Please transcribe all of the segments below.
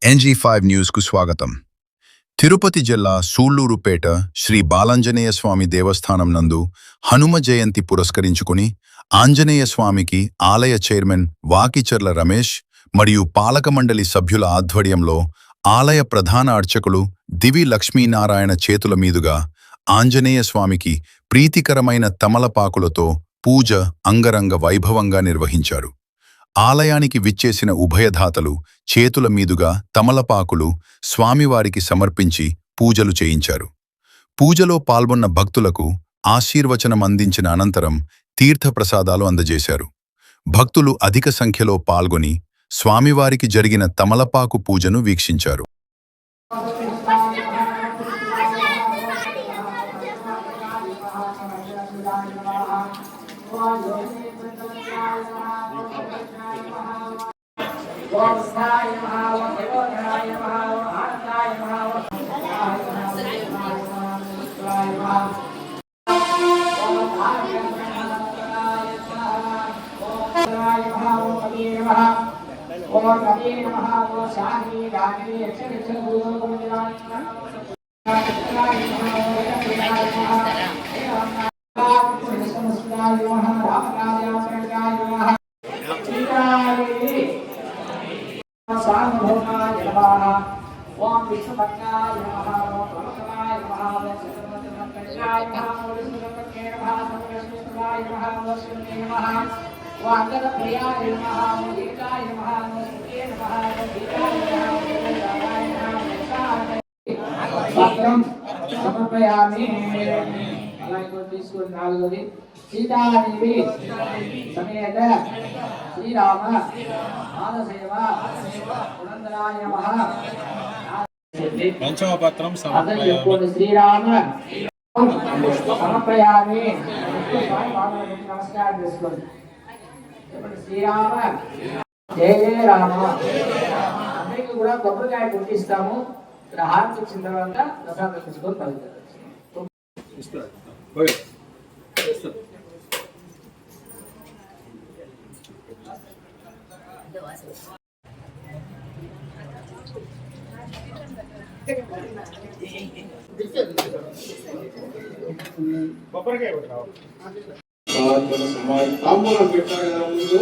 NG5 న్యూస్కు స్వాగతం. తిరుపతి జిల్లా సూళ్లూరుపేట శ్రీ బాలాంజనేయ స్వామి దేవస్థానం నందు హనుమ జయంతి పురస్కరించుకుని ఆంజనేయ స్వామికి ఆలయ చైర్మన్ వాకిచర్ల రమేష్ మరియు పాలక మండలి సభ్యుల ఆధ్వర్యంలో ఆలయ ప్రధాన అర్చకులు దివి లక్ష్మీనారాయణ చేతుల మీదుగా ఆంజనేయ స్వామికి ప్రీతికరమైన తమలపాకులతో పూజ అంగరంగ వైభవంగా నిర్వహించారు. ఆలయానికి విచ్చేసిన ఉభయధాతలు చేతుల మీదుగా తమలపాకులు స్వామివారికి సమర్పించి పూజలు చేయించారు. పూజలో పాల్గొన్న భక్తులకు ఆశీర్వచనం అందించిన అనంతరం తీర్థప్రసాదాలు అందజేశారు. భక్తులు అధిక సంఖ్యలో పాల్గొని స్వామివారికి జరిగిన తమలపాకు పూజను వీక్షించారు. ఓం విష్ణుపత్నాయ నమః ఓం బ్రహ్మణాయ నమః ఓం శ్రీమన్నారాయణాయ నమః ఓం శ్రీమన్నారాయణాయ నమః ఓం శ్రీమన్నారాయణాయ నమః ఓం అంగదప్రియాయ నమః ఓం దీర్ఘాయ నమః ఓం శ్రీయ నమః ఓం దీర్ఘాయ నమః పత్రం సమర్పయామి. అలాగే తీసుకుని నాలుగోది సీతాదేవి సమేత శ్రీరామ పాదసేవ పురందరాయ నమః. పంచమపత్రం శ్రీరామ సమర్పయామి. నమస్కారం చేసుకోండి. శ్రీరామ జయ జయ రామ. అందరికీ కూడా కొబ్బరికాయ కొట్టిస్తాము. హారతి వచ్చిన తర్వాత ప్రసాదం తీసుకొని పలుకుతారు. తాంబూలం పెట్టారు కదా ముందు.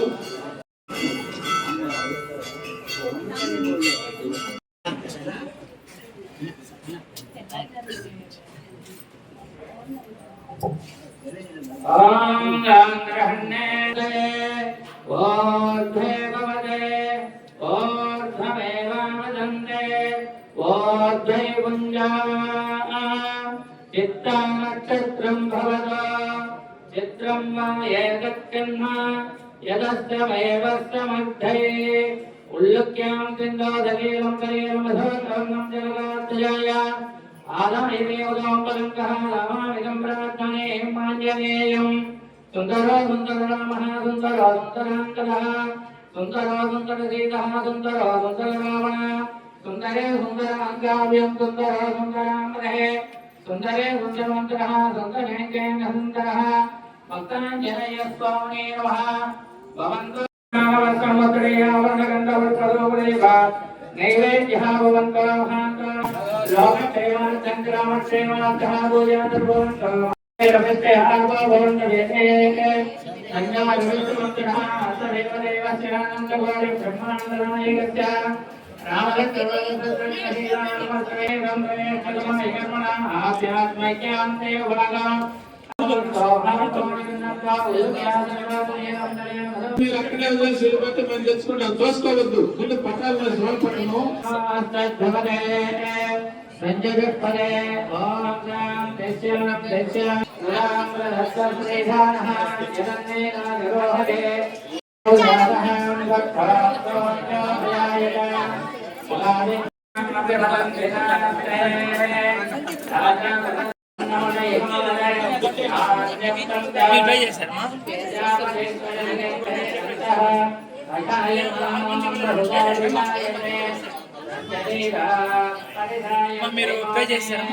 చిత్రం భవత చిత్రం ఏకత్కన్మ యదస్తమేవస్తమర్థే ఉల్లుక్యాం కిందోదలీలం కలీలం మధోకర్ణం జగదాత్మజాయ ఆదమేదేవదం పరంకః రామామిదం ప్రార్థనే మాంజనేయం. సుందరో సుందరరామః సుందరో సుందరాంకదః సుందరో సుందరసీతః సుందరో సుందరరావణ సుందరే సుందరాంగావ్యం సుందరో సుందరాంగదే సుందరే సుందరవంతరః సుందరేంద్రేణ సుందరః భక్తాంజనేయ స్వామినే నమః. భవంతు నైవేద్యః భవంతో మహాంతో లోకక్షేమార్థం గ్రామక్షేమార్థః భూయాత్ భవంతో రమేష్యః భవంతో వేదే సంజ్ఞావిష్ణుమంత్రః సదేవ దేవస్యానందగోరి బ్రహ్మానందనాయకస్య మీరు అక్కడే వెళ్ళిపోతే మేము తెచ్చుకుంటాం. తోసుకోవద్దు. ముందు పట్టాలి పట్టణం మీరు పే చేశారా?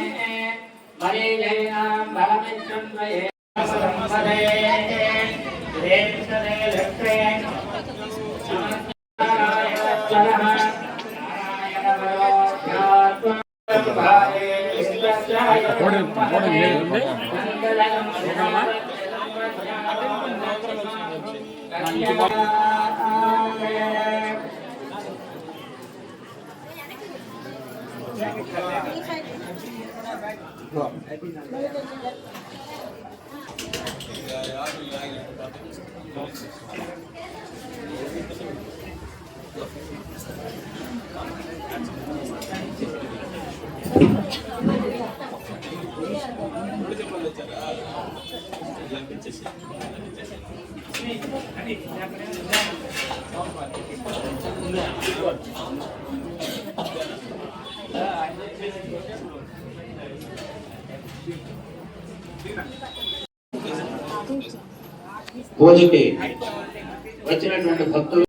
పూజకి వచ్చినటువంటి భక్తులు